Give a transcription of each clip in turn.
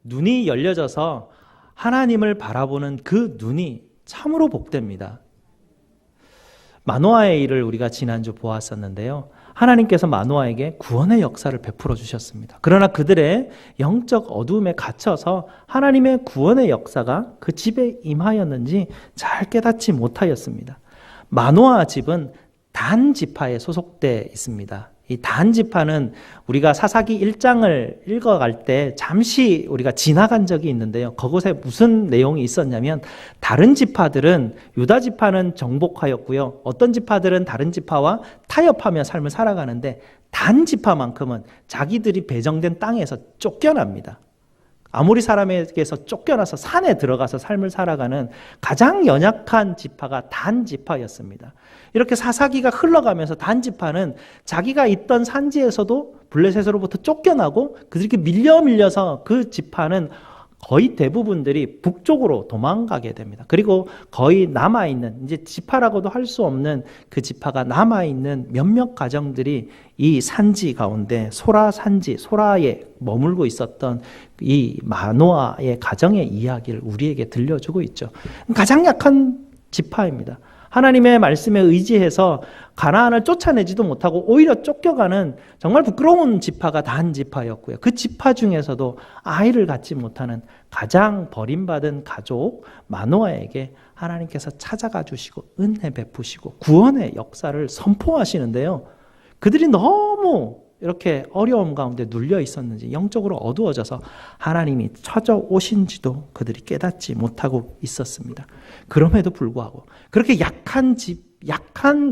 눈이 열려져서 하나님을 바라보는 그 눈이 참으로 복됩니다. 마노아의 일을 우리가 지난주 보았었는데요. 하나님께서 마노아에게 구원의 역사를 베풀어 주셨습니다. 그러나 그들의 영적 어두움에 갇혀서 하나님의 구원의 역사가 그 집에 임하였는지 잘 깨닫지 못하였습니다. 마노아 집은 단 지파에 소속되어 있습니다. 이 단 지파는 우리가 사사기 1장을 읽어갈 때 잠시 우리가 지나간 적이 있는데요. 그곳에 무슨 내용이 있었냐면 다른 지파들은 유다 지파는 정복하였고요. 어떤 지파들은 다른 지파와 타협하며 삶을 살아가는데 단 지파만큼은 자기들이 배정된 땅에서 쫓겨납니다. 아모리 사람에게서 쫓겨나서 산에 들어가서 삶을 살아가는 가장 연약한 지파가 단 지파였습니다. 이렇게 사사기가 흘러가면서 단 지파는 자기가 있던 산지에서도 블레셋으로부터 쫓겨나고 그들에게 밀려서 그 지파는 거의 대부분들이 북쪽으로 도망가게 됩니다. 그리고 거의 남아있는, 이제 지파라고도 할 수 없는 그 지파가 남아있는 몇몇 가정들이 이 산지 가운데 소라 산지, 소라에 머물고 있었던 이 마노아의 가정의 이야기를 우리에게 들려주고 있죠. 가장 약한 지파입니다. 하나님의 말씀에 의지해서 가나안을 쫓아내지도 못하고 오히려 쫓겨가는 정말 부끄러운 지파가 단 지파였고요. 그 지파 중에서도 아이를 갖지 못하는 가장 버림받은 가족 마노아에게 하나님께서 찾아가 주시고 은혜 베푸시고 구원의 역사를 선포하시는데요. 그들이 너무 이렇게 어려움 가운데 눌려 있었는지 영적으로 어두워져서 하나님이 찾아오신지도 그들이 깨닫지 못하고 있었습니다. 그럼에도 불구하고 그렇게 약한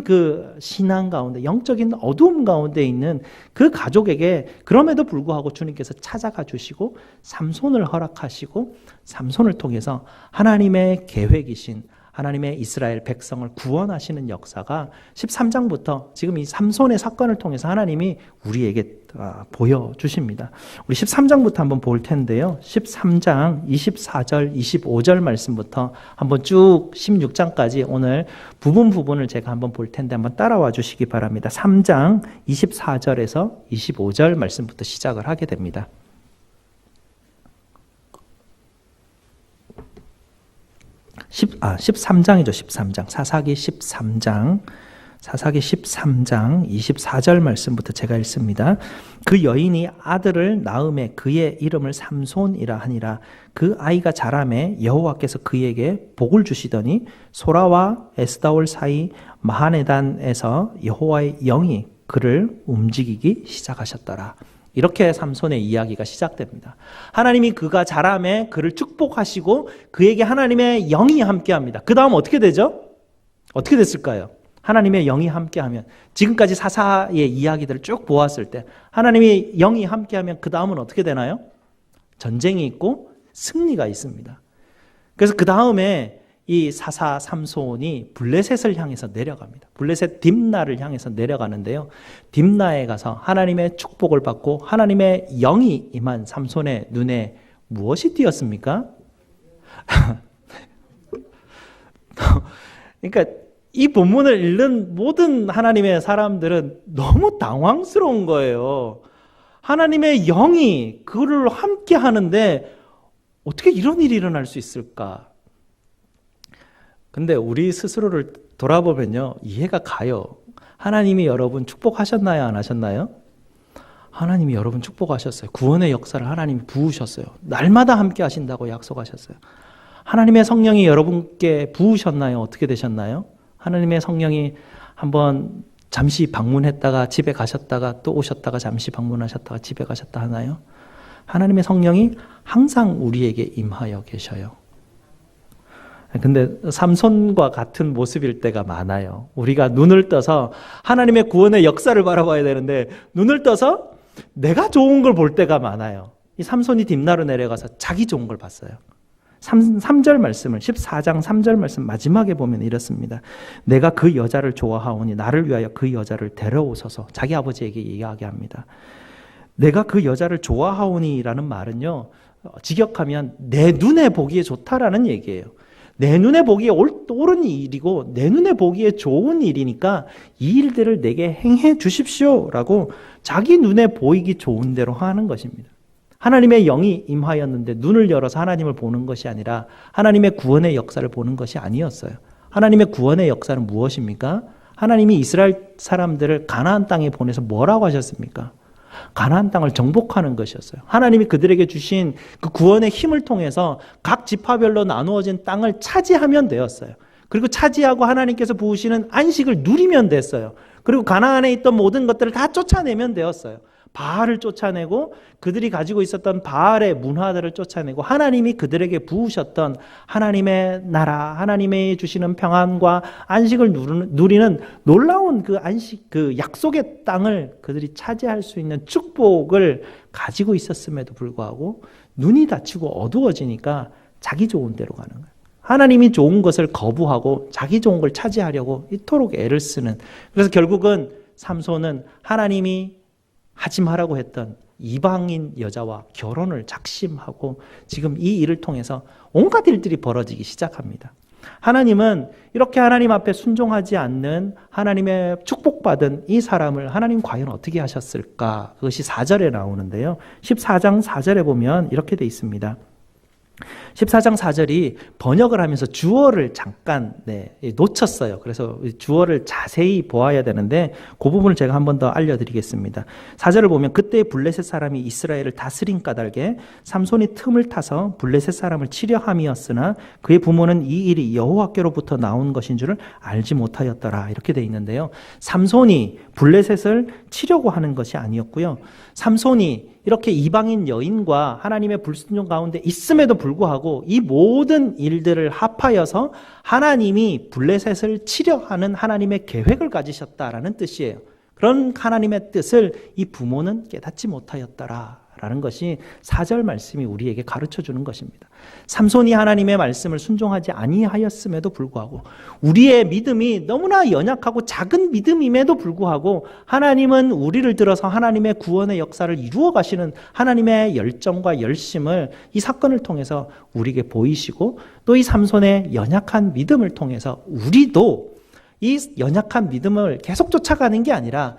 그 신앙 가운데 영적인 어두움 가운데 있는 그 가족에게 그럼에도 불구하고 주님께서 찾아가 주시고 삼손을 허락하시고 삼손을 통해서 하나님의 계획이신 하나님의 이스라엘 백성을 구원하시는 역사가 13장부터 지금 이 삼손의 사건을 통해서 하나님이 우리에게 보여주십니다. 우리 13장부터 한번 볼 텐데요. 13장 24절, 25절 말씀부터 한번 쭉 16장까지 오늘 부분을 제가 한번 볼 텐데 한번 따라와 주시기 바랍니다. 3장 24절에서 25절 말씀부터 시작을 하게 됩니다. 13장이죠. 13장. 사사기 13장 24절 말씀부터 제가 읽습니다. 그 여인이 아들을 낳음에 그의 이름을 삼손이라 하니라. 그 아이가 자라매 여호와께서 그에게 복을 주시더니 소라와 에스다올 사이 마하네단에서 여호와의 영이 그를 움직이기 시작하셨더라. 이렇게 삼손의 이야기가 시작됩니다. 하나님이 그가 자라매 그를 축복하시고 그에게 하나님의 영이 함께합니다. 그 다음 어떻게 되죠? 어떻게 됐을까요? 하나님의 영이 함께하면 지금까지 사사의 이야기들을 쭉 보았을 때 하나님의 영이 함께하면 그 다음은 어떻게 되나요? 전쟁이 있고 승리가 있습니다. 그래서 그 다음에 이 사사 삼손이 블레셋을 향해서 내려갑니다. 블레셋 딥나를 향해서 내려가는데요. 딥나에 가서 하나님의 축복을 받고 하나님의 영이 임한 삼손의 눈에 무엇이 띄었습니까? 그러니까 이 본문을 읽는 모든 하나님의 사람들은 너무 당황스러운 거예요. 하나님의 영이 그를 함께 하는데 어떻게 이런 일이 일어날 수 있을까? 근데 우리 스스로를 돌아보면요, 이해가 가요. 하나님이 여러분 축복하셨나요? 안 하셨나요? 하나님이 여러분 축복하셨어요. 구원의 역사를 하나님이 부으셨어요. 날마다 함께 하신다고 약속하셨어요. 하나님의 성령이 여러분께 부으셨나요? 어떻게 되셨나요? 하나님의 성령이 한번 잠시 방문했다가 집에 가셨다가 또 오셨다가 잠시 방문하셨다가 집에 가셨다 하나요? 하나님의 성령이 항상 우리에게 임하여 계셔요. 근데 삼손과 같은 모습일 때가 많아요. 우리가 눈을 떠서 하나님의 구원의 역사를 바라봐야 되는데 눈을 떠서 내가 좋은 걸 볼 때가 많아요. 이 삼손이 딥나로 내려가서 자기 좋은 걸 봤어요. 3절 말씀을 14장 3절 말씀 마지막에 보면 이렇습니다. 내가 그 여자를 좋아하오니 나를 위하여 그 여자를 데려오소서. 자기 아버지에게 이야기합니다. 내가 그 여자를 좋아하오니라는 말은요, 직역하면 내 눈에 보기에 좋다라는 얘기예요. 내 눈에 보기에 옳은 일이고 내 눈에 보기에 좋은 일이니까 이 일들을 내게 행해 주십시오 라고 자기 눈에 보이기 좋은 대로 하는 것입니다. 하나님의 영이 임하였는데 눈을 열어서 하나님을 보는 것이 아니라 하나님의 구원의 역사를 보는 것이 아니었어요. 하나님의 구원의 역사는 무엇입니까? 하나님이 이스라엘 사람들을 가나안 땅에 보내서 뭐라고 하셨습니까? 가나안 땅을 정복하는 것이었어요. 하나님이 그들에게 주신 그 구원의 힘을 통해서 각 지파별로 나누어진 땅을 차지하면 되었어요. 그리고 차지하고 하나님께서 부으시는 안식을 누리면 됐어요. 그리고 가나안에 있던 모든 것들을 다 쫓아내면 되었어요. 바알을 쫓아내고 그들이 가지고 있었던 바알의 문화들을 쫓아내고 하나님이 그들에게 부으셨던 하나님의 나라, 하나님의 주시는 평안과 안식을 누리는 놀라운 그 안식, 그 약속의 땅을 그들이 차지할 수 있는 축복을 가지고 있었음에도 불구하고 눈이 닫히고 어두워지니까 자기 좋은 대로 가는 거예요. 하나님이 좋은 것을 거부하고 자기 좋은 걸 차지하려고 이토록 애를 쓰는, 그래서 결국은 삼손은 하나님이 하지 말라고 했던 이방인 여자와 결혼을 작심하고 지금 이 일을 통해서 온갖 일들이 벌어지기 시작합니다. 하나님은 이렇게 하나님 앞에 순종하지 않는 하나님의 축복받은 이 사람을 하나님 과연 어떻게 하셨을까? 그것이 4절에 나오는데요. 14장 4절에 보면 이렇게 돼 있습니다. 14장 4절이 번역을 하면서 주어를 잠깐 놓쳤어요. 그래서 주어를 자세히 보아야 되는데 그 부분을 제가 한 번 더 알려드리겠습니다. 4절을 보면 그때 블레셋 사람이 이스라엘을 다스린 까닭에 삼손이 틈을 타서 블레셋 사람을 치려 함이었으나 그의 부모는 이 일이 여호와께로부터 나온 것인 줄을 알지 못하였더라. 이렇게 돼 있는데요. 삼손이 블레셋을 치려고 하는 것이 아니었고요. 삼손이 이렇게 이방인 여인과 하나님의 불순종 가운데 있음에도 불구하고 이 모든 일들을 합하여서 하나님이 블레셋을 치려 하는 하나님의 계획을 가지셨다라는 뜻이에요. 그런 하나님의 뜻을 이 부모는 깨닫지 못하였더라 라는 것이 4절 말씀이 우리에게 가르쳐 주는 것입니다. 삼손이 하나님의 말씀을 순종하지 아니하였음에도 불구하고 우리의 믿음이 너무나 연약하고 작은 믿음임에도 불구하고 하나님은 우리를 들어서 하나님의 구원의 역사를 이루어 가시는 하나님의 열정과 열심을 이 사건을 통해서 우리에게 보이시고 또 이 삼손의 연약한 믿음을 통해서 우리도 이 연약한 믿음을 계속 쫓아가는 게 아니라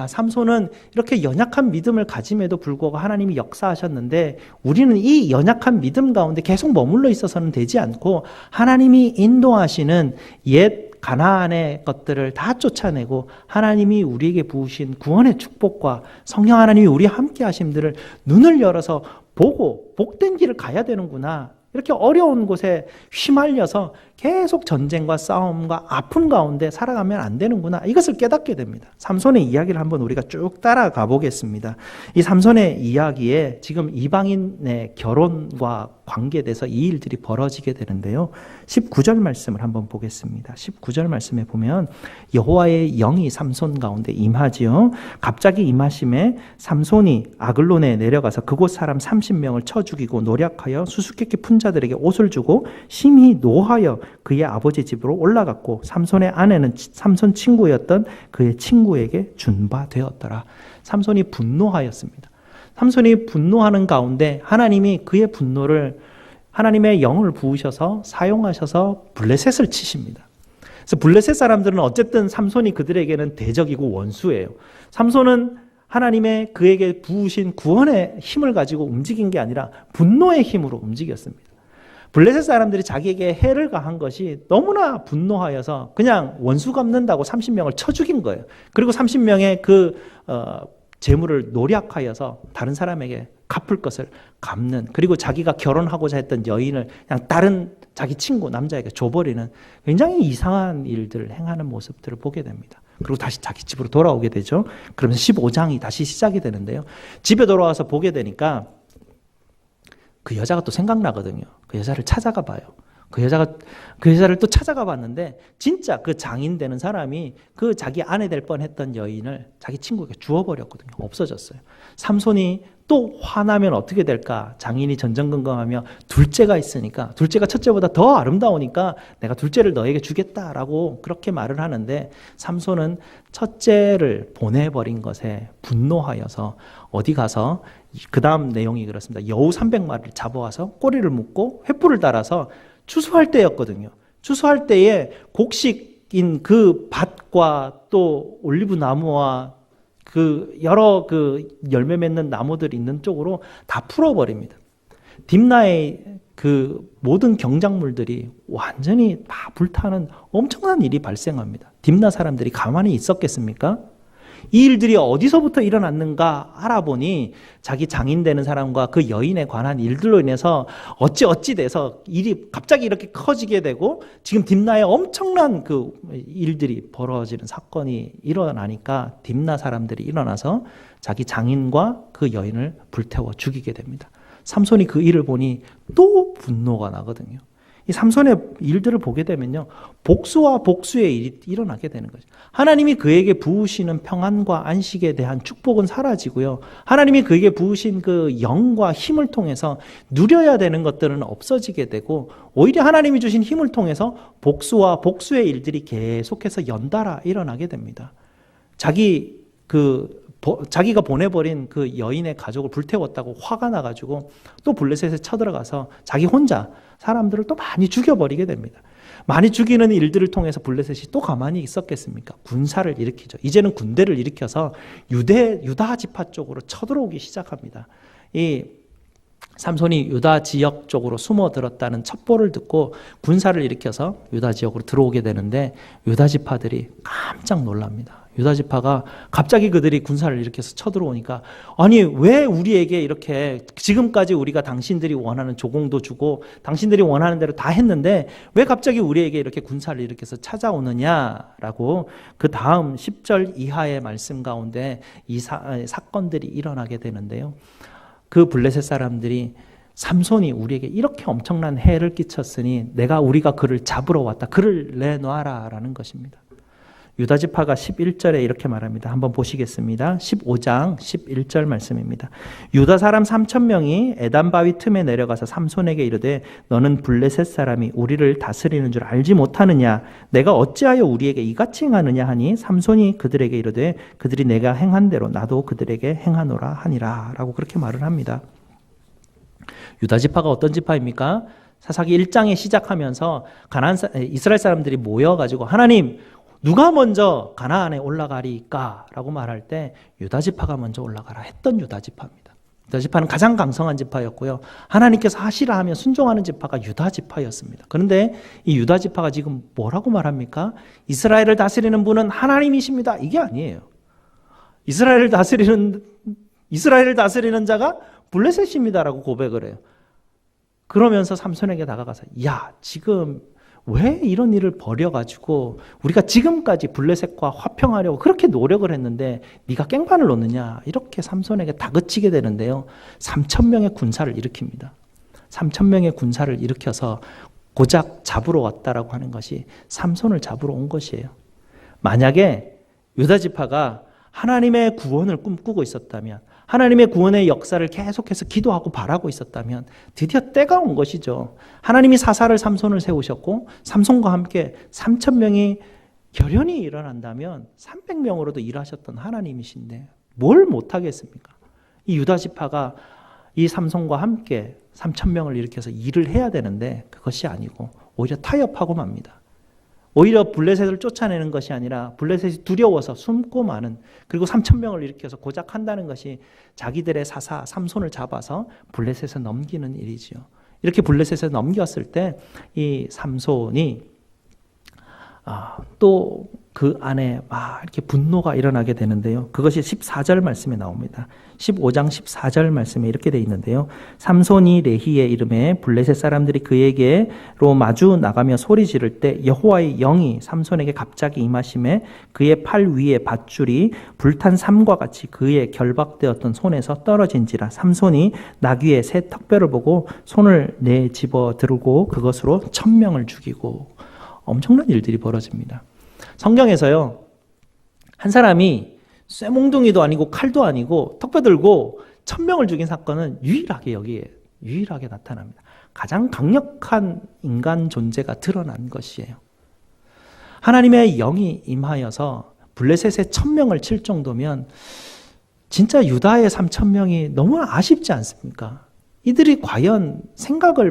삼손은 이렇게 연약한 믿음을 가짐에도 불구하고 하나님이 역사하셨는데 우리는 이 연약한 믿음 가운데 계속 머물러 있어서는 되지 않고 하나님이 인도하시는 옛 가나안의 것들을 다 쫓아내고 하나님이 우리에게 부으신 구원의 축복과 성령 하나님이 우리와 함께 하심들을 눈을 열어서 보고 복된 길을 가야 되는구나. 이렇게 어려운 곳에 휘말려서 계속 전쟁과 싸움과 아픔 가운데 살아가면 안 되는구나. 이것을 깨닫게 됩니다. 삼손의 이야기를 한번 우리가 쭉 따라가 보겠습니다. 이 삼손의 이야기에 지금 이방인의 결혼과 관계돼서 이 일들이 벌어지게 되는데요. 19절 말씀을 한번 보겠습니다. 19절 말씀에 보면 여호와의 영이 삼손 가운데 임하지요. 갑자기 임하심에 삼손이 아글론에 내려가서 그곳 사람 30명을 쳐 죽이고 노략하여 수수께끼 푼 자들에게 옷을 주고 심히 노하여 그의 아버지 집으로 올라갔고 삼손의 아내는 삼손 친구였던 그의 친구에게 준 바 되었더라. 삼손이 분노하였습니다. 삼손이 분노하는 가운데 하나님이 그의 분노를 하나님의 영을 부으셔서 사용하셔서 블레셋을 치십니다. 그래서 블레셋 사람들은 어쨌든 삼손이 그들에게는 대적이고 원수예요. 삼손은 하나님의 그에게 부으신 구원의 힘을 가지고 움직인 게 아니라 분노의 힘으로 움직였습니다. 블레셋 사람들이 자기에게 해를 가한 것이 너무나 분노하여서 그냥 원수 갚는다고 30명을 쳐 죽인 거예요. 그리고 30명의 그 재물을 노략하여서 다른 사람에게 갚을 것을 갚는, 그리고 자기가 결혼하고자 했던 여인을 그냥 다른 자기 친구 남자에게 줘버리는 굉장히 이상한 일들을 행하는 모습들을 보게 됩니다. 그리고 다시 자기 집으로 돌아오게 되죠. 그러면서 15장이 다시 시작이 되는데요. 집에 돌아와서 보게 되니까 그 여자가 또 생각나거든요. 그 여자를 찾아가 봐요. 그 여자를 또 찾아가 봤는데 진짜 그 장인 되는 사람이 그 자기 아내 될 뻔했던 여인을 자기 친구에게 주워버렸거든요. 없어졌어요. 삼손이 또 화나면 어떻게 될까? 장인이 전전긍긍하며 둘째가 있으니까, 둘째가 첫째보다 더 아름다우니까 내가 둘째를 너에게 주겠다라고 그렇게 말을 하는데 삼손은 첫째를 보내버린 것에 분노하여서 어디 가서, 그 다음 내용이 그렇습니다. 여우 300마리를 잡아와서 꼬리를 묶고 횃불을 달아서 추수할 때였거든요. 추수할 때에 곡식인 그 밭과 또 올리브 나무와 그 여러 그 열매 맺는 나무들이 있는 쪽으로 다 풀어버립니다. 딥나의 그 모든 경작물들이 완전히 다 불타는 엄청난 일이 발생합니다. 딥나 사람들이 가만히 있었겠습니까? 이 일들이 어디서부터 일어났는가 알아보니 자기 장인 되는 사람과 그 여인에 관한 일들로 인해서 어찌 돼서 일이 갑자기 이렇게 커지게 되고 지금 딥나에 엄청난 그 일들이 벌어지는 사건이 일어나니까 딥나 사람들이 일어나서 자기 장인과 그 여인을 불태워 죽이게 됩니다. 삼손이 그 일을 보니 또 분노가 나거든요. 이 삼손의 일들을 보게 되면요, 복수와 복수의 일이 일어나게 되는 거죠. 하나님이 그에게 부으시는 평안과 안식에 대한 축복은 사라지고요, 하나님이 그에게 부으신 그 영과 힘을 통해서 누려야 되는 것들은 없어지게 되고, 오히려 하나님이 주신 힘을 통해서 복수와 복수의 일들이 계속해서 연달아 일어나게 됩니다. 자기가 보내버린 그 여인의 가족을 불태웠다고 화가 나가지고 또 블레셋에 쳐들어가서 자기 혼자 사람들을 또 많이 죽여버리게 됩니다. 많이 죽이는 일들을 통해서 블레셋이 또 가만히 있었겠습니까? 군사를 일으키죠. 이제는 군대를 일으켜서 유다 지파 쪽으로 쳐들어오기 시작합니다. 이 삼손이 유다 지역 쪽으로 숨어들었다는 첩보를 듣고 군사를 일으켜서 유다 지역으로 들어오게 되는데 유다 지파들이 깜짝 놀랍니다. 유다 지파가 갑자기 그들이 군사를 일으켜서 쳐들어오니까, 아니 왜 우리에게 이렇게 지금까지 우리가 당신들이 원하는 조공도 주고 당신들이 원하는 대로 다 했는데 왜 갑자기 우리에게 이렇게 군사를 일으켜서 찾아오느냐라고 그 다음 10절 이하의 말씀 가운데 이 사건들이 일어나게 되는데요. 그 블레셋 사람들이 삼손이 우리에게 이렇게 엄청난 해를 끼쳤으니 우리가 그를 잡으러 왔다. 그를 내놔라 라는 것입니다. 유다 지파가 11절에 이렇게 말합니다. 한번 보시겠습니다. 15장 11절 말씀입니다. 유다 사람 3,000명이 에단 바위 틈에 내려가서 삼손에게 이르되 너는 블레셋 사람이 우리를 다스리는 줄 알지 못하느냐? 내가 어찌하여 우리에게 이같이 행하느냐 하니 삼손이 그들에게 이르되 그들이 내가 행한 대로 나도 그들에게 행하노라 하니라 라고 그렇게 말을 합니다. 유다 지파가 어떤 지파입니까? 사사기 1장에 시작하면서 이스라엘 사람들이 모여가지고 하나님 누가 먼저 가나안에 올라가리까? 라고 말할 때 유다 지파가 먼저 올라가라 했던 유다 지파입니다. 유다 지파는 가장 강성한 지파였고요. 하나님께서 하시라 하면 순종하는 지파가 유다 지파였습니다. 그런데 이 유다 지파가 지금 뭐라고 말합니까? 이스라엘을 다스리는 분은 하나님이십니다. 이게 아니에요. 이스라엘을 다스리는 자가 블레셋입니다라고 고백을 해요. 그러면서 삼손에게 다가가서 야, 지금 왜 이런 일을 벌여가지고 우리가 지금까지 블레셋과 화평하려고 그렇게 노력을 했는데 네가 깽판을 놓느냐, 이렇게 삼손에게 다그치게 되는데요. 3,000명의 군사를 일으킵니다. 3,000명의 군사를 일으켜서 고작 잡으러 왔다라고 하는 것이 삼손을 잡으러 온 것이에요. 만약에 유다 지파가 하나님의 구원을 꿈꾸고 있었다면, 하나님의 구원의 역사를 계속해서 기도하고 바라고 있었다면 드디어 때가 온 것이죠. 하나님이 사사를 삼손을 세우셨고 삼손과 함께 3,000명이 결연히 일어난다면 300명으로도 일하셨던 하나님이신데 뭘 못하겠습니까? 이 유다 지파가 이 삼손과 함께 3,000명을 일으켜서 일을 해야 되는데 그것이 아니고 오히려 타협하고 맙니다. 오히려 블레셋을 쫓아내는 것이 아니라 블레셋이 두려워서 숨고 마는, 그리고 3,000명을 일으켜서 고작 한다는 것이 자기들의 사사 삼손을 잡아서 블레셋에 넘기는 일이지요. 이렇게 블레셋에 넘겼을 때 이 삼손이 또 그 안에 막 이렇게 분노가 일어나게 되는데요. 그것이 14절 말씀에 나옵니다. 15장 14절 말씀에 이렇게 되어 있는데요. 삼손이 레히의 이름에 블레셋 사람들이 그에게로 마주 나가며 소리 지를 때 여호와의 영이 삼손에게 갑자기 임하심에 그의 팔 위에 밧줄이 불탄 삼과 같이 그의 결박되었던 손에서 떨어진지라. 삼손이 나귀의 새 턱뼈를 보고 손을 내집어 들고 그것으로 1,000명을 죽이고. 엄청난 일들이 벌어집니다. 성경에서요, 한 사람이 쇠몽둥이도 아니고 칼도 아니고 턱뼈 들고 1,000명을 죽인 사건은 유일하게 나타납니다. 가장 강력한 인간 존재가 드러난 것이에요. 하나님의 영이 임하여서 블레셋의 1,000명을 칠 정도면 진짜 유다의 3,000명이 너무나 아쉽지 않습니까? 이들이 과연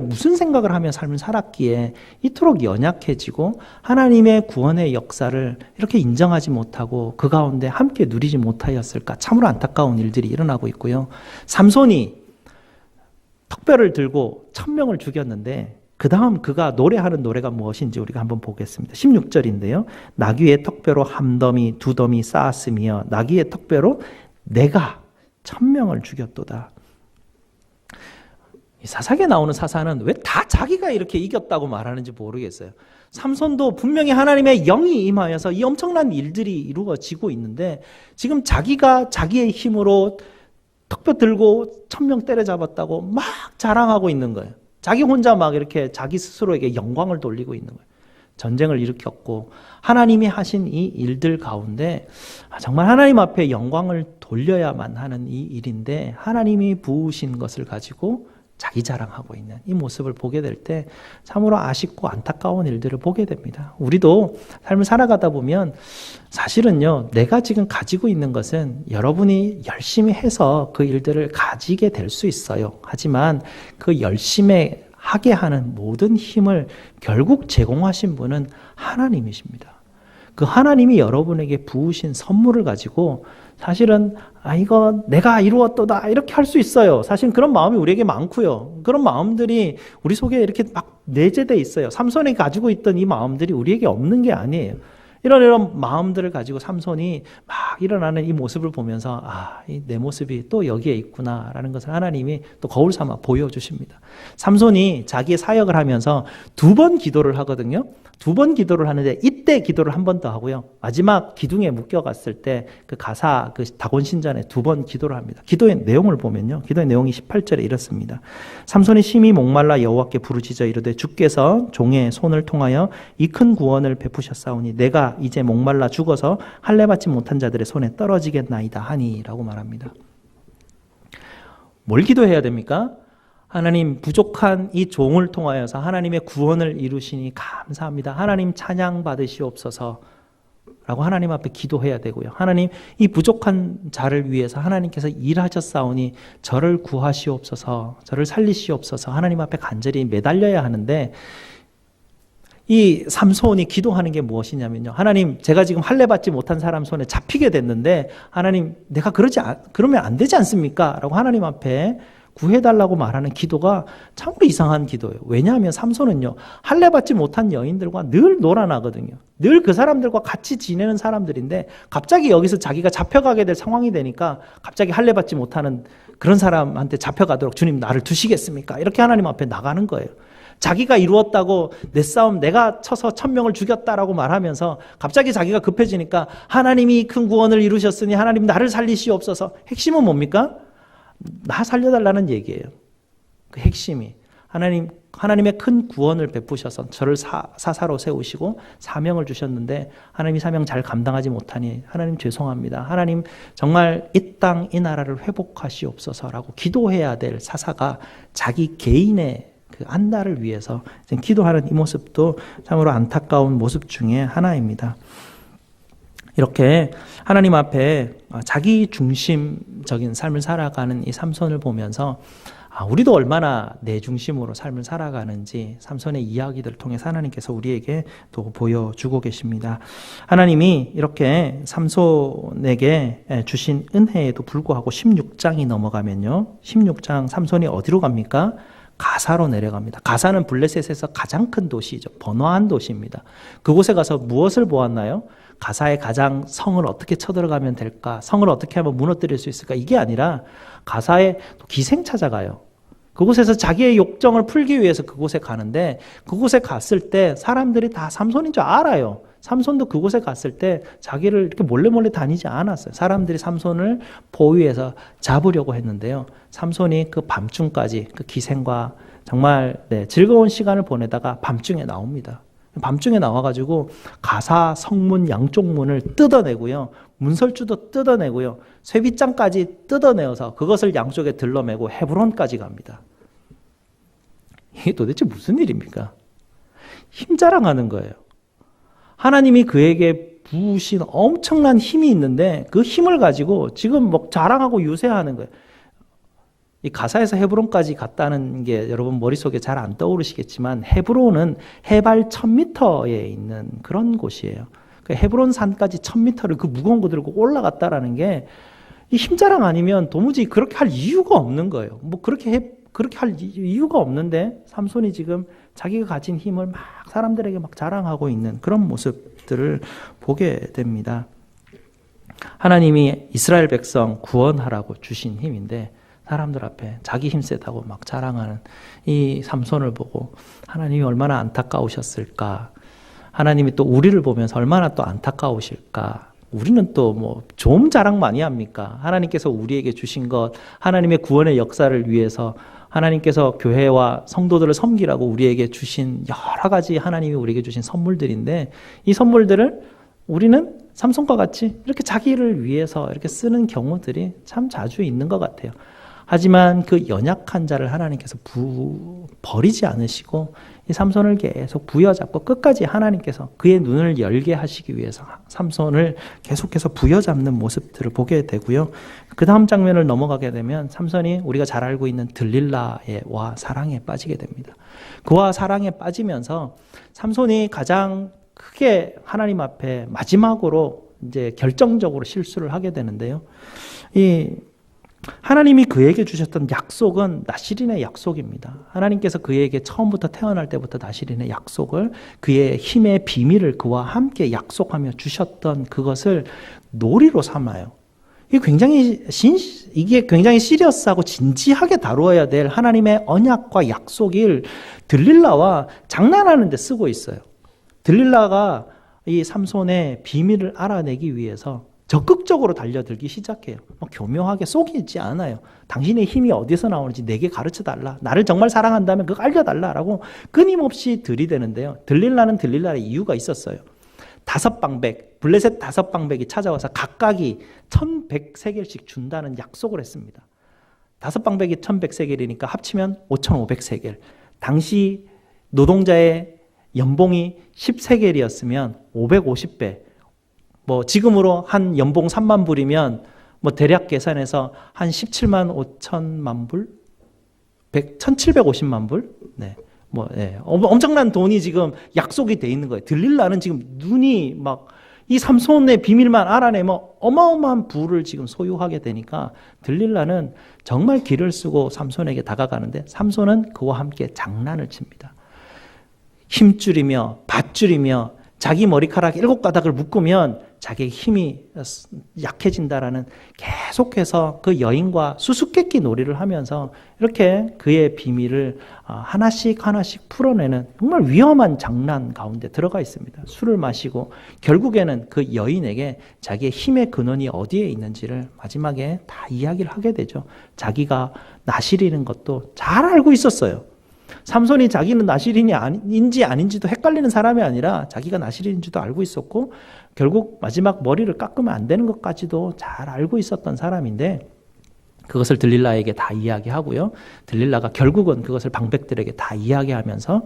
무슨 생각을 하며 삶을 살았기에 이토록 연약해지고 하나님의 구원의 역사를 이렇게 인정하지 못하고 그 가운데 함께 누리지 못하였을까? 참으로 안타까운 일들이 일어나고 있고요. 삼손이 턱뼈를 들고 1000명을 죽였는데 그 다음 그가 노래하는 노래가 무엇인지 우리가 한번 보겠습니다. 16절인데요. 나귀의 턱뼈로 한 더미 두 더미 쌓았으며 나귀의 턱뼈로 내가 1000명을 죽였도다. 이 사사기에 나오는 사사는 왜 다 자기가 이렇게 이겼다고 말하는지 모르겠어요. 삼손도 분명히 하나님의 영이 임하여서 이 엄청난 일들이 이루어지고 있는데 지금 자기가 자기의 힘으로 턱뼈 들고 1000명 때려잡았다고 막 자랑하고 있는 거예요. 자기 혼자 막 이렇게 자기 스스로에게 영광을 돌리고 있는 거예요. 전쟁을 일으켰고 하나님이 하신 이 일들 가운데 정말 하나님 앞에 영광을 돌려야만 하는 이 일인데 하나님이 부으신 것을 가지고 자기 자랑하고 있는 이 모습을 보게 될 때 참으로 아쉽고 안타까운 일들을 보게 됩니다. 우리도 삶을 살아가다 보면 사실은요, 내가 지금 가지고 있는 것은 여러분이 열심히 해서 그 일들을 가지게 될 수 있어요. 하지만 그 열심히 하게 하는 모든 힘을 결국 제공하신 분은 하나님이십니다. 그 하나님이 여러분에게 부으신 선물을 가지고 사실은 이거 내가 이루었도다 이렇게 할 수 있어요. 사실 그런 마음이 우리에게 많고요. 그런 마음들이 우리 속에 이렇게 막 내재되어 있어요. 삼손이 가지고 있던 이 마음들이 우리에게 없는 게 아니에요. 이런 마음들을 가지고 삼손이 막 일어나는 이 모습을 보면서 내 모습이 또 여기에 있구나라는 것을 하나님이 또 거울 삼아 보여주십니다. 삼손이 자기의 사역을 하면서 2번 기도를 하거든요. 2번 기도를 하는데 이때 기도를 한 번 더 하고요. 마지막 기둥에 묶여갔을 때 그 가사 그 다곤 신전에 2번 기도를 합니다. 기도의 내용을 보면요. 기도의 내용이 18절에 이렇습니다. 삼손이 심히 목말라 여호와께 부르짖어 이르되 주께서 종의 손을 통하여 이 큰 구원을 베푸셨사오니 내가 이제 목말라 죽어서 할례 받지 못한 자들의 손에 떨어지겠나이다 하니라고 말합니다. 뭘 기도해야 됩니까? 하나님, 부족한 이 종을 통하여서 하나님의 구원을 이루시니 감사합니다. 하나님 찬양 받으시옵소서 라고 하나님 앞에 기도해야 되고요. 하나님, 이 부족한 자를 위해서 하나님께서 일하셨사오니 저를 구하시옵소서, 저를 살리시옵소서 하나님 앞에 간절히 매달려야 하는데 이 삼손이 기도하는 게 무엇이냐면요. 하나님, 제가 지금 할례 받지 못한 사람 손에 잡히게 됐는데 하나님, 내가 그러면 안 되지 않습니까? 라고 하나님 앞에 구해달라고 말하는 기도가 참으로 이상한 기도예요. 왜냐하면 삼손은요, 할례 받지 못한 여인들과 늘 놀아나거든요. 늘 그 사람들과 같이 지내는 사람들인데 갑자기 여기서 자기가 잡혀가게 될 상황이 되니까 갑자기 할례 받지 못하는 그런 사람한테 잡혀가도록 주님 나를 두시겠습니까? 이렇게 하나님 앞에 나가는 거예요. 자기가 이루었다고 내 싸움 내가 쳐서 1000명을 죽였다라고 말하면서 갑자기 자기가 급해지니까 하나님이 큰 구원을 이루셨으니 하나님 나를 살리시옵소서. 핵심은 뭡니까? 나 살려달라는 얘기예요. 그 핵심이 하나님의 큰 구원을 베푸셔서 저를 사사로 세우시고 사명을 주셨는데 하나님이 사명 잘 감당하지 못하니 하나님 죄송합니다. 하나님 정말 이 땅 이 나라를 회복하시옵소서라고 기도해야 될 사사가 자기 개인의 그 안나를 위해서 기도하는 이 모습도 참으로 안타까운 모습 중에 하나입니다. 이렇게 하나님 앞에 자기 중심적인 삶을 살아가는 이 삼손을 보면서 우리도 얼마나 내 중심으로 삶을 살아가는지 삼손의 이야기들을 통해서 하나님께서 우리에게 또 보여주고 계십니다. 하나님이 이렇게 삼손에게 주신 은혜에도 불구하고 16장이 넘어가면요. 16장 삼손이 어디로 갑니까? 가사로 내려갑니다. 가사는 블레셋에서 가장 큰 도시이죠. 번화한 도시입니다. 그곳에 가서 무엇을 보았나요? 가사의 가장 성을 어떻게 쳐들어가면 될까? 성을 어떻게 하면 무너뜨릴 수 있을까? 이게 아니라 가사에 기생 찾아가요. 그곳에서 자기의 욕정을 풀기 위해서 그곳에 가는데 그곳에 갔을 때 사람들이 다 삼손인 줄 알아요. 삼손도 그곳에 갔을 때 자기를 이렇게 몰래 다니지 않았어요. 사람들이 삼손을 포위해서 잡으려고 했는데요. 삼손이 그 밤중까지 그 기생과 정말 즐거운 시간을 보내다가 밤중에 나옵니다. 밤중에 나와가지고 가사 성문 양쪽 문을 뜯어내고요. 문설주도 뜯어내고요. 쇠빗장까지 뜯어내어서 그것을 양쪽에 들러매고 헤브론까지 갑니다. 이게 도대체 무슨 일입니까? 힘 자랑하는 거예요. 하나님이 그에게 부으신 엄청난 힘이 있는데 그 힘을 가지고 지금 막 자랑하고 유세하는 거예요. 이 가사에서 헤브론까지 갔다는 게 여러분 머릿속에 잘 안 떠오르시겠지만 헤브론은 해발 1000m에 있는 그런 곳이에요. 그 헤브론 산까지 1000m를 그 무거운 거 들고 올라갔다라는 게 이 힘자랑 아니면 도무지 그렇게 할 이유가 없는 거예요. 뭐 그렇게 할 이유가 없는데 삼손이 지금 자기가 가진 힘을 막 사람들에게 막 자랑하고 있는 그런 모습들을 보게 됩니다. 하나님이 이스라엘 백성 구원하라고 주신 힘인데 사람들 앞에 자기 힘 세다고 막 자랑하는 이 삼손을 보고 하나님이 얼마나 안타까우셨을까. 하나님이 또 우리를 보면서 얼마나 또 안타까우실까. 우리는 또 뭐 좀 자랑 많이 합니까? 하나님께서 우리에게 주신 것, 하나님의 구원의 역사를 위해서 하나님께서 교회와 성도들을 섬기라고 우리에게 주신 여러 가지 하나님이 우리에게 주신 선물들인데 이 선물들을 우리는 삼손과 같이 이렇게 자기를 위해서 이렇게 쓰는 경우들이 참 자주 있는 것 같아요. 하지만 그 연약한 자를 하나님께서 버리지 않으시고 이 삼손을 계속 부여잡고 끝까지 하나님께서 그의 눈을 열게 하시기 위해서 삼손을 계속해서 부여잡는 모습들을 보게 되고요. 그 다음 장면을 넘어가게 되면 삼손이 우리가 잘 알고 있는 들릴라와 사랑에 빠지게 됩니다. 그와 사랑에 빠지면서 삼손이 가장 크게 하나님 앞에 마지막으로 이제 결정적으로 실수를 하게 되는데요. 하나님이 그에게 주셨던 약속은 나실인의 약속입니다. 하나님께서 그에게 처음부터 태어날 때부터 나실인의 약속을 그의 힘의 비밀을 그와 함께 약속하며 주셨던 그것을 놀이로 삼아요. 이게 굉장히 시리어스하고 진지하게 다루어야 될 하나님의 언약과 약속을 들릴라와 장난하는 데 쓰고 있어요. 들릴라가 이 삼손의 비밀을 알아내기 위해서 적극적으로 달려들기 시작해요. 교묘하게 속이지 않아요. 당신의 힘이 어디서 나오는지 내게 가르쳐달라. 나를 정말 사랑한다면 그거 알려달라라고 끊임없이 들이대는데요. 들릴라는 들릴라의 이유가 있었어요. 5방백, 블레셋 5방백이 찾아와서 각각이 1100세겔씩 준다는 약속을 했습니다. 5방백이 1100세겔이니까 합치면 5500세겔. 당시 노동자의 연봉이 10세겔이었으면 550배. 지금으로 한 연봉 3만 불이면 대략 계산해서 한 17만 5천만 불? 1750만 불? 네. 엄청난 돈이 지금 약속이 돼 있는 거예요. 들릴라는 지금 눈이 이 삼손의 비밀만 알아내면 어마어마한 부를 지금 소유하게 되니까 들릴라는 정말 기를 쓰고 삼손에게 다가가는데 삼손은 그와 함께 장난을 칩니다. 힘줄이며 밧줄이며 자기 머리카락 7가닥을 묶으면 자기의 힘이 약해진다라는 계속해서 그 여인과 수수께끼 놀이를 하면서 이렇게 그의 비밀을 하나씩 풀어내는 정말 위험한 장난 가운데 들어가 있습니다. 술을 마시고 결국에는 그 여인에게 자기의 힘의 근원이 어디에 있는지를 마지막에 다 이야기를 하게 되죠. 자기가 나실이는 것도 잘 알고 있었어요. 삼손이 자기는 나실인지 아닌지도 헷갈리는 사람이 아니라 자기가 나실인지도 알고 있었고 결국 마지막 머리를 깎으면 안 되는 것까지도 잘 알고 있었던 사람인데 그것을 들릴라에게 다 이야기하고요. 들릴라가 결국은 그것을 방백들에게 다 이야기하면서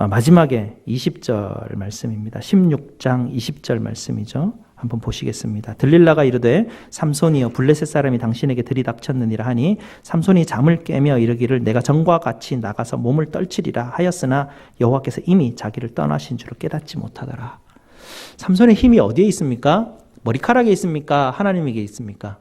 마지막에 20절 말씀입니다. 16장 20절 말씀이죠. 한번 보시겠습니다. 들릴라가 이르되 삼손이여 블레셋 사람이 당신에게 들이닥쳤느니라 하니 삼손이 잠을 깨며 이르기를 내가 전과 같이 나가서 몸을 떨치리라 하였으나 여호와께서 이미 자기를 떠나신 줄을 깨닫지 못하더라. 삼손의 힘이 어디에 있습니까? 머리카락에 있습니까? 하나님에게 있습니까?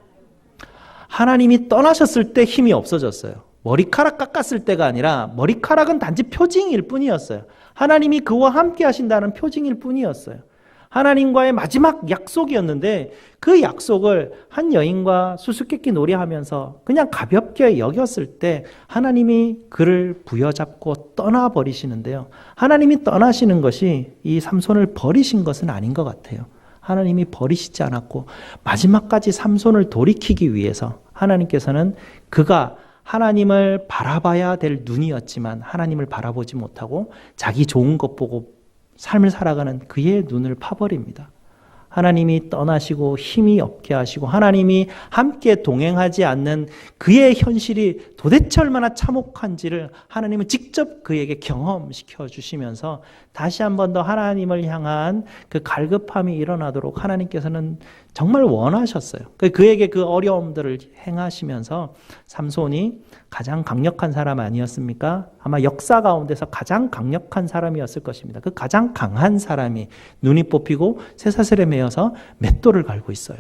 하나님이 떠나셨을 때 힘이 없어졌어요. 머리카락 깎았을 때가 아니라 머리카락은 단지 표징일 뿐이었어요. 하나님이 그와 함께 하신다는 표징일 뿐이었어요. 하나님과의 마지막 약속이었는데 그 약속을 한 여인과 수수께끼 놀이하면서 그냥 가볍게 여겼을 때 하나님이 그를 부여잡고 떠나버리시는데요. 하나님이 떠나시는 것이 이 삼손을 버리신 것은 아닌 것 같아요. 하나님이 버리시지 않았고 마지막까지 삼손을 돌이키기 위해서 하나님께서는 그가 하나님을 바라봐야 될 눈이었지만 하나님을 바라보지 못하고 자기 좋은 것 보고 삶을 살아가는 그의 눈을 파버립니다. 하나님이 떠나시고 힘이 없게 하시고 하나님이 함께 동행하지 않는 그의 현실이 도대체 얼마나 참혹한지를 하나님은 직접 그에게 경험시켜 주시면서 다시 한 번 더 하나님을 향한 그 갈급함이 일어나도록 하나님께서는 정말 원하셨어요. 그에게 그 어려움들을 행하시면서 삼손이 가장 강력한 사람 아니었습니까? 아마 역사 가운데서 가장 강력한 사람이었을 것입니다. 그 가장 강한 사람이 눈이 뽑히고 쇠사슬에 매여서 맷돌을 갈고 있어요.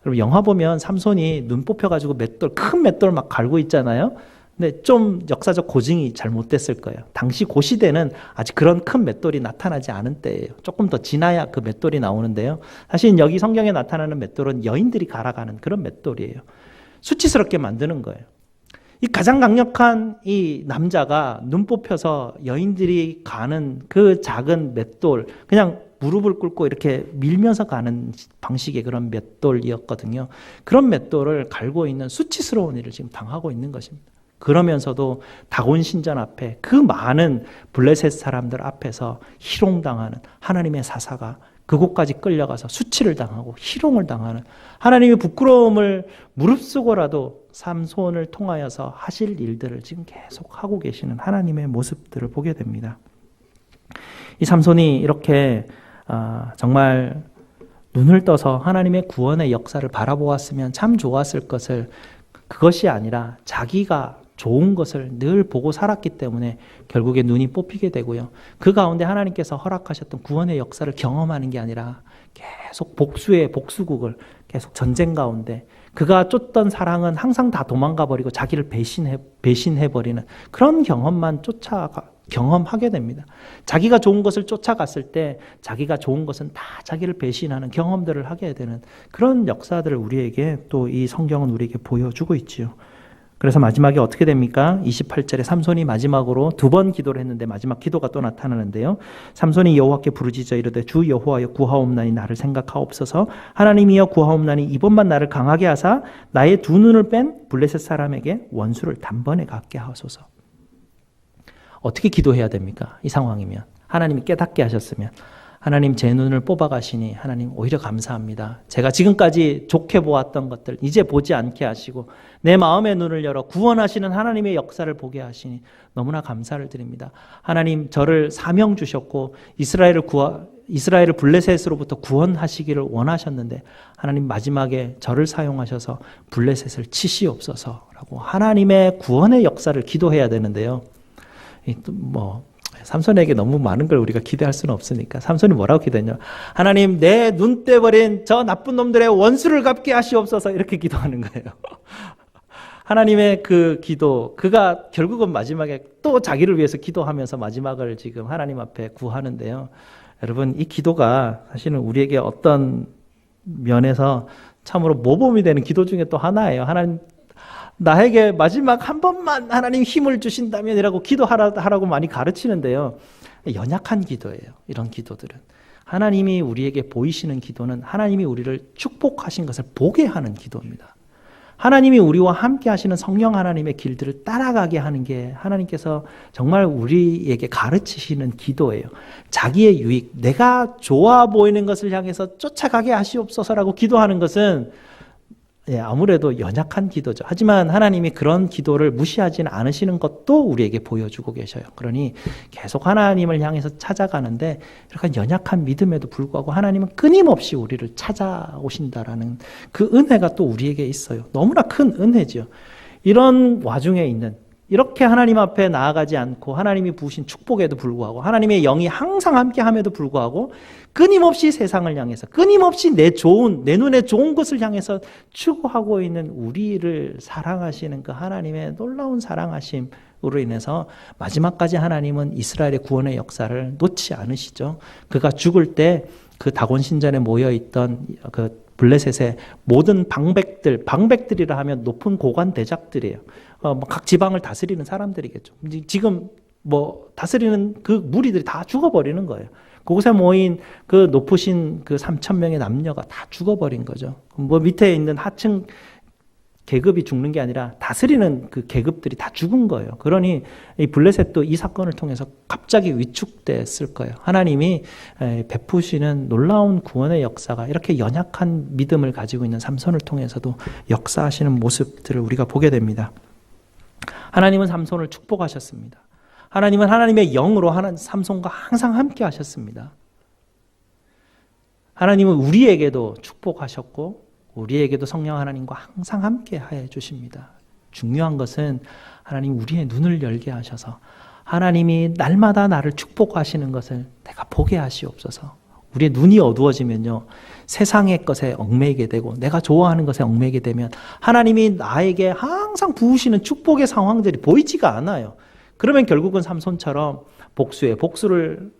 여러분 영화 보면 삼손이 눈 뽑혀가지고 큰 맷돌 막 갈고 있잖아요. 근데 좀 역사적 고증이 잘못됐을 거예요. 당시 그 시대는 아직 그런 큰 맷돌이 나타나지 않은 때예요. 조금 더 지나야 그 맷돌이 나오는데요. 사실 여기 성경에 나타나는 맷돌은 여인들이 갈아가는 그런 맷돌이에요. 수치스럽게 만드는 거예요. 이 가장 강력한 이 남자가 눈 뽑혀서 여인들이 가는 그 작은 맷돌, 그냥 무릎을 꿇고 이렇게 밀면서 가는 방식의 그런 맷돌이었거든요. 그런 맷돌을 갈고 있는 수치스러운 일을 지금 당하고 있는 것입니다. 그러면서도 다곤 신전 앞에 그 많은 블레셋 사람들 앞에서 희롱당하는 하나님의 사사가 그곳까지 끌려가서 수치를 당하고 희롱을 당하는 하나님의 부끄러움을 무릅쓰고라도 삼손을 통하여서 하실 일들을 지금 계속 하고 계시는 하나님의 모습들을 보게 됩니다. 이 삼손이 이렇게 정말 눈을 떠서 하나님의 구원의 역사를 바라보았으면 참 좋았을 것을 그것이 아니라 자기가 좋은 것을 늘 보고 살았기 때문에 결국에 눈이 뽑히게 되고요. 그 가운데 하나님께서 허락하셨던 구원의 역사를 경험하는 게 아니라 계속 복수의 복수국을 계속 전쟁 가운데 그가 쫓던 사랑은 항상 다 도망가 버리고 자기를 배신해 버리는 그런 경험만 경험하게 됩니다. 자기가 좋은 것을 쫓아갔을 때 자기가 좋은 것은 다 자기를 배신하는 경험들을 하게 되는 그런 역사들을 우리에게 또 이 성경은 우리에게 보여주고 있지요. 그래서 마지막에 어떻게 됩니까? 28절에 삼손이 마지막으로 2번 기도를 했는데 마지막 기도가 또 나타나는데요. 삼손이 여호와께 부르짖어 이르되 주 여호와여 구하옵나니 나를 생각하옵소서. 하나님이여 구하옵나니 이번만 나를 강하게 하사 나의 2눈을 뺀 블레셋 사람에게 원수를 단번에 갚게 하소서. 어떻게 기도해야 됩니까? 이 상황이면. 하나님이 깨닫게 하셨으면. 하나님 제 눈을 뽑아가시니 하나님 오히려 감사합니다. 제가 지금까지 좋게 보았던 것들 이제 보지 않게 하시고 내 마음의 눈을 열어 구원하시는 하나님의 역사를 보게 하시니 너무나 감사를 드립니다. 하나님 저를 사명 주셨고 이스라엘을 블레셋으로부터 구원하시기를 원하셨는데 하나님 마지막에 저를 사용하셔서 블레셋을 치시옵소서라고 하나님의 구원의 역사를 기도해야 되는데요. 삼손에게 너무 많은 걸 우리가 기대할 수는 없으니까 삼손이 뭐라고 기도했냐? 하나님 내 눈 떼버린 저 나쁜 놈들의 원수를 갚게 하시옵소서 이렇게 기도하는 거예요. 하나님의 그 기도, 그가 결국은 마지막에 또 자기를 위해서 기도하면서 마지막을 지금 하나님 앞에 구하는데요. 여러분 이 기도가 사실은 우리에게 어떤 면에서 참으로 모범이 되는 기도 중에 또 하나예요. 하나님 나에게 마지막 한 번만 하나님 힘을 주신다면이라고 기도하라고 많이 가르치는데요. 연약한 기도예요. 이런 기도들은. 하나님이 우리에게 보이시는 기도는 하나님이 우리를 축복하신 것을 보게 하는 기도입니다. 하나님이 우리와 함께 하시는 성령 하나님의 길들을 따라가게 하는 게 하나님께서 정말 우리에게 가르치시는 기도예요. 자기의 유익, 내가 좋아 보이는 것을 향해서 쫓아가게 하시옵소서라고 기도하는 것은 아무래도 연약한 기도죠. 하지만 하나님이 그런 기도를 무시하지는 않으시는 것도 우리에게 보여주고 계셔요. 그러니 계속 하나님을 향해서 찾아가는데 이렇게 연약한 믿음에도 불구하고 하나님은 끊임없이 우리를 찾아오신다라는 그 은혜가 또 우리에게 있어요. 너무나 큰 은혜죠. 이런 와중에 있는 이렇게 하나님 앞에 나아가지 않고 하나님이 부으신 축복에도 불구하고 하나님의 영이 항상 함께함에도 불구하고 끊임없이 세상을 향해서 끊임없이 내 눈에 좋은 것을 향해서 추구하고 있는 우리를 사랑하시는 그 하나님의 놀라운 사랑하심으로 인해서 마지막까지 하나님은 이스라엘의 구원의 역사를 놓지 않으시죠. 그가 죽을 때 그 다곤 신전에 모여있던 그 블레셋의 모든 방백들이라 하면 높은 고관 대작들이에요. 각 지방을 다스리는 사람들이겠죠. 지금 다스리는 그 무리들이 다 죽어버리는 거예요. 그곳에 모인 그 높으신 그 3,000명의 남녀가 다 죽어버린 거죠. 밑에 있는 하층 계급이 죽는 게 아니라 다스리는 그 계급들이 다 죽은 거예요. 그러니 이 블레셋도 이 사건을 통해서 갑자기 위축됐을 거예요. 하나님이 베푸시는 놀라운 구원의 역사가 이렇게 연약한 믿음을 가지고 있는 삼손을 통해서도 역사하시는 모습들을 우리가 보게 됩니다. 하나님은 삼손을 축복하셨습니다. 하나님은 하나님의 영으로 삼손과 항상 함께 하셨습니다. 하나님은 우리에게도 축복하셨고 우리에게도 성령 하나님과 항상 함께 해 주십니다. 중요한 것은 하나님 우리의 눈을 열게 하셔서 하나님이 날마다 나를 축복하시는 것을 내가 보게 하시옵소서. 우리의 눈이 어두워지면요, 세상의 것에 얽매이게 되고 내가 좋아하는 것에 얽매이게 되면 하나님이 나에게 항상 부으시는 축복의 상황들이 보이지가 않아요. 그러면 결국은 삼손처럼 복수에 복수를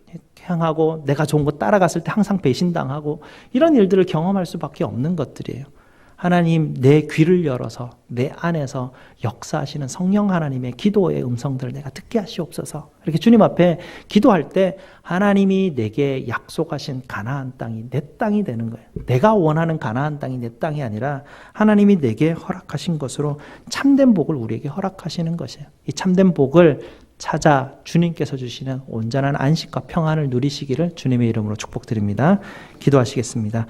행하고 내가 좋은 거 따라갔을 때 항상 배신당하고 이런 일들을 경험할 수밖에 없는 것들이에요. 하나님 내 귀를 열어서 내 안에서 역사하시는 성령 하나님의 기도의 음성들을 내가 듣게 하시옵소서. 이렇게 주님 앞에 기도할 때 하나님이 내게 약속하신 가나안 땅이 내 땅이 되는 거예요. 내가 원하는 가나안 땅이 내 땅이 아니라 하나님이 내게 허락하신 것으로 참된 복을 우리에게 허락하시는 것이에요. 이 참된 복을 찾아 주님께서 주시는 온전한 안식과 평안을 누리시기를 주님의 이름으로 축복드립니다. 기도하시겠습니다.